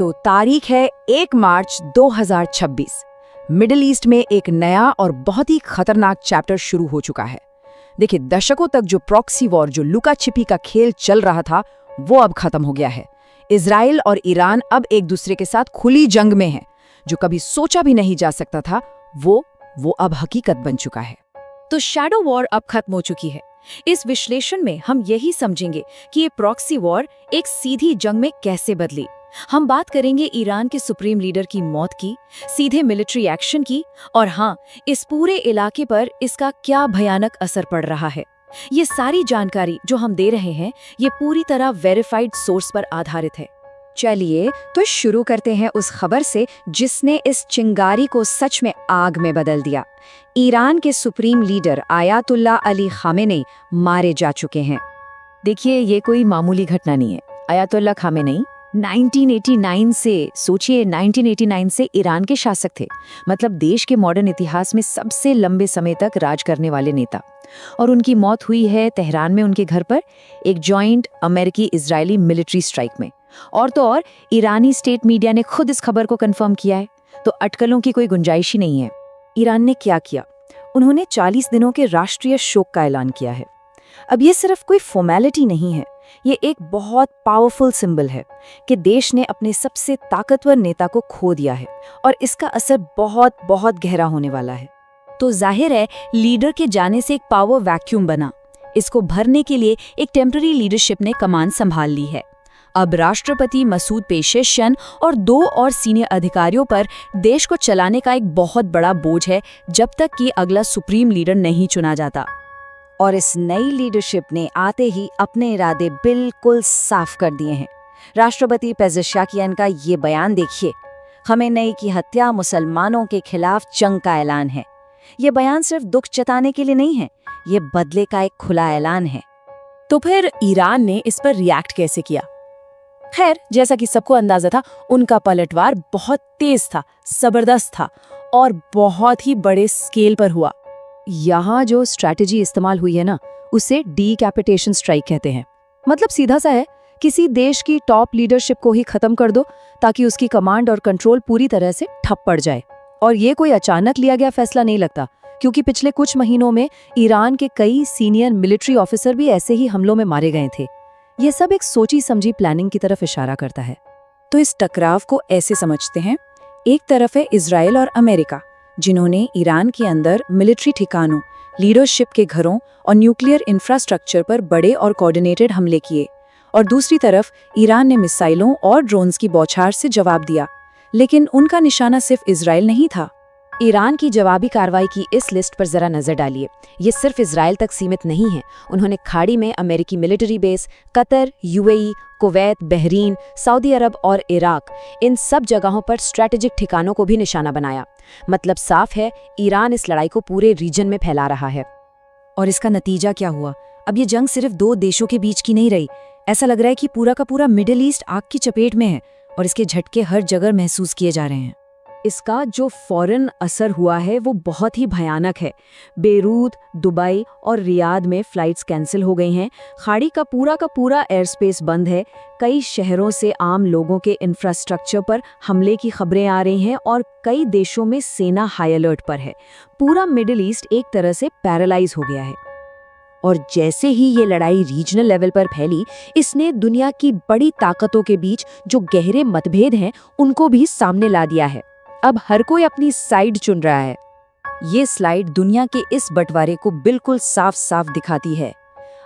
तो तारीख है 1 मार्च 2026। मिडिल ईस्ट में एक नया और बहुत ही खतरनाक चैप्टर शुरू हो चुका है। देखिए, दशकों तक जो प्रॉक्सी वॉर, जो लुका छिपी का खेल चल रहा था, वो अब खत्म हो गया है। इजराइल और ईरान अब एक दूसरे के साथ खुली जंग में हैं। जो कभी सोचा भी नहीं जा सकता था, वो अब हकीकत बन चुका है। तो शैडो वॉर अब खत्म हो चुकी है। इस विश्लेषण में हम यही समझेंगे कि ये प्रॉक्सी वॉर एक सीधी जंग में कैसे बदली। हम बात करेंगे ईरान के सुप्रीम लीडर की मौत की, सीधे मिलिट्री एक्शन की, और हाँ, इस पूरे इलाके पर इसका क्या भयानक असर पड़ रहा है। ये सारी जानकारी जो हम दे रहे हैं, ये पूरी तरह वेरीफाइड सोर्स पर आधारित है। चलिए तो शुरू करते हैं उस खबर से जिसने इस चिंगारी को सच में आग में बदल दिया। ईरान के supreme leader Ayatollah Ali Khamenei मारे जा चुके हैं। देखिए, ये कोई मामूली घटना नहीं है। आयतुल्लाह खामेनेई 1989 से ईरान के शासक थे। मतलब देश के मॉडर्न इतिहास में सबसे लंबे समय तक राज करने वाले नेता। और उनकी मौत हुई है तेहरान में उनके घर पर एक जॉइंट अमेरिकी इजरायली मिलिट्री स्ट्राइक में। और तो और ईरानी स्टेट मीडिया ने खुद इस खबर को कंफर्म किया है, तो अटकलों की कोई गुंजाइश ही नहीं है। ईरान ने क्या किया? उन्होंने 40 दिनों के राष्ट्रीय शोक का ऐलान किया है। अब ये सिर्फ कोई फॉर्मेलिटी नहीं है, ये एक बहुत पावरफुल सिंबल है कि देश ने अपने सबसे ताकतवर नेता को खो दिया है और इसका असर बहुत बहुत गहरा होने वाला है। तो जाहिर है, लीडर के जाने से एक पावर वैक्यूम बना। इसको भरने के लिए एक टेम्पररी लीडरशिप ने कमान संभाल ली है। अब राष्ट्रपति मसूद पेजेश्कियान और 2 और सीनियर अधिकारियों पर देश को चलाने का एक बहुत बड़ा बोझ है, जब तक कि अगला सुप्रीम लीडर नहीं चुना जाता। और इस नई लीडरशिप ने आते ही अपने इरादे बिल्कुल साफ कर दिए हैं। राष्ट्रपति पेजेश्कियान का ये बयान देखिए, खमेनेई की हत्या मुसलमानों के खिलाफ जंग का ऐलान है। ये बयान सिर्फ दुख जताने के लिए नहीं है, ये बदले का एक खुला ऐलान है। तो फिर ईरान ने इस पर रिएक्ट कैसे किया? खैर, जैसा कि सबको अंदाजा था, उनका पलटवार बहुत तेज था, जबरदस्त था और बहुत ही बड़े स्केल पर हुआ। यहाँ जो स्ट्रैटेजी इस्तेमाल हुई है ना, उसे डीकैपिटेशन स्ट्राइक कहते हैं। मतलब सीधा सा है, किसी देश की टॉप लीडरशिप को ही खत्म कर दो ताकि उसकी कमांड और कंट्रोल पूरी तरह से ठप पड़ जाए। और ये कोई अचानक लिया गया फैसला नहीं लगता, क्योंकि पिछले कुछ महीनों में ईरान के कई सीनियर मिलिट्री ऑफिसर भी ऐसे ही हमलों में मारे गए थे। ये सब एक सोची समझी प्लानिंग की तरफ इशारा करता है। तो इस टकराव को ऐसे समझते हैं, एक तरफ है इजराइल और अमेरिका, जिन्होंने ईरान के अंदर मिलिट्री ठिकानों, लीडरशिप के घरों और न्यूक्लियर इंफ्रास्ट्रक्चर पर बड़े और कोऑर्डिनेटेड हमले किए। और दूसरी तरफ ईरान ने मिसाइलों और ड्रोन्स की बौछार से जवाब दिया। लेकिन उनका निशाना सिर्फ इजराइल नहीं था। ईरान की जवाबी कार्रवाई की इस लिस्ट पर जरा नजर डालिए। ये सिर्फ इजराइल तक सीमित नहीं है। उन्होंने खाड़ी में अमेरिकी military base, Qatar, UAE, Kuwait, Bahrain, Saudi Arab और इराक, इन सब जगहों पर स्ट्रैटेजिक ठिकानों को भी निशाना बनाया। मतलब साफ है, ईरान इस लड़ाई को पूरे रीजन में फैला रहा है। और इसका नतीजा क्या हुआ? अब ये जंग सिर्फ 2 देशों के बीच की नहीं रही। ऐसा लग रहा है कि पूरा का पूरा मिडिल ईस्ट आग की चपेट में है और इसके झटके हर जगह महसूस किए जा रहे हैं। इसका जो फौरन असर हुआ है वो बहुत ही भयानक है। बेरूत, दुबई और रियाद में फ्लाइट्स कैंसिल हो गई हैं। खाड़ी का पूरा एयर स्पेस बंद है। कई शहरों से आम लोगों के इंफ्रास्ट्रक्चर पर हमले की खबरें आ रही हैं और कई देशों में सेना हाई अलर्ट पर है। पूरा मिडिल ईस्ट एक तरह से पैरालाइज हो गया है। और जैसे ही ये लड़ाई रीजनल लेवल पर फैली, इसने दुनिया की बड़ी ताकतों के बीच जो गहरे मतभेद हैं, उनको भी सामने ला दिया है। अब हर कोई अपनी साइड चुन रहा है। ये स्लाइड दुनिया के इस बंटवारे को बिल्कुल साफ साफ दिखाती है।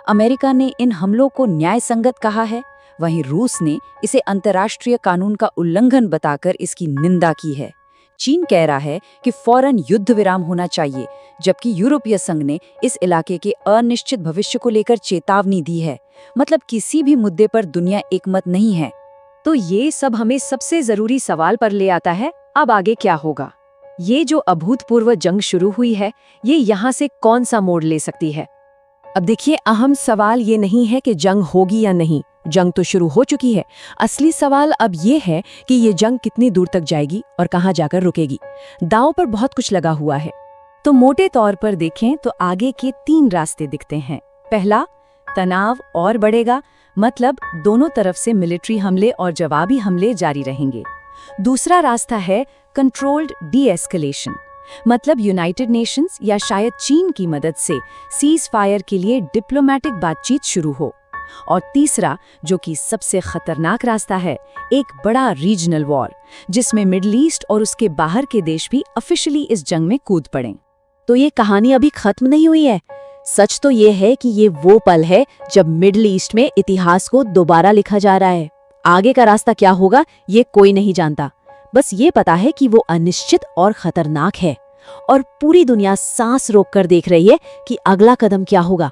अमेरिका ने इन हमलों को न्याय संगत कहा है, वहीं रूस ने इसे अंतर्राष्ट्रीय कानून का उल्लंघन बताकर इसकी निंदा की है। चीन कह रहा है कि फौरन युद्ध विराम होना चाहिए, जबकि यूरोपीय संघ ने इस इलाके के अनिश्चित भविष्य को लेकर चेतावनी दी है। मतलब किसी भी मुद्दे पर दुनिया एकमत नहीं है। तो ये सब हमें सबसे जरूरी सवाल पर ले आता है, अब आगे क्या होगा? ये जो अभूतपूर्व जंग शुरू हुई है, ये यहाँ से कौन सा मोड़ ले सकती है? अब देखिए, अहम सवाल ये नहीं है कि जंग होगी या नहीं, जंग तो शुरू हो चुकी है। असली सवाल अब ये है कि ये जंग कितनी दूर तक जाएगी और कहाँ जाकर रुकेगी। दांव पर बहुत कुछ लगा हुआ है। तो मोटे तौर पर देखें तो आगे के 3 रास्ते दिखते हैं। पहला, तनाव और बढ़ेगा, मतलब दोनों तरफ से मिलिट्री हमले और जवाबी हमले जारी रहेंगे। दूसरा रास्ता है कंट्रोल्ड डी-एस्केलेशन, मतलब यूनाइटेड नेशंस या शायद चीन की मदद से सीज फायर के लिए डिप्लोमेटिक बातचीत शुरू हो। और तीसरा, जो कि सबसे खतरनाक रास्ता है, एक बड़ा रीजनल वॉर, जिसमें मिडिल ईस्ट और उसके बाहर के देश भी ऑफिशियली इस जंग में कूद पड़ें। तो ये कहानी अभी खत्म नहीं हुई है। सच तो ये है कि ये वो पल है जब मिडिल ईस्ट में इतिहास को दोबारा लिखा जा रहा है। आगे का रास्ता क्या होगा ये कोई नहीं जानता, बस ये पता है कि वो अनिश्चित और खतरनाक है और पूरी दुनिया सांस रोककर देख रही है कि अगला कदम क्या होगा।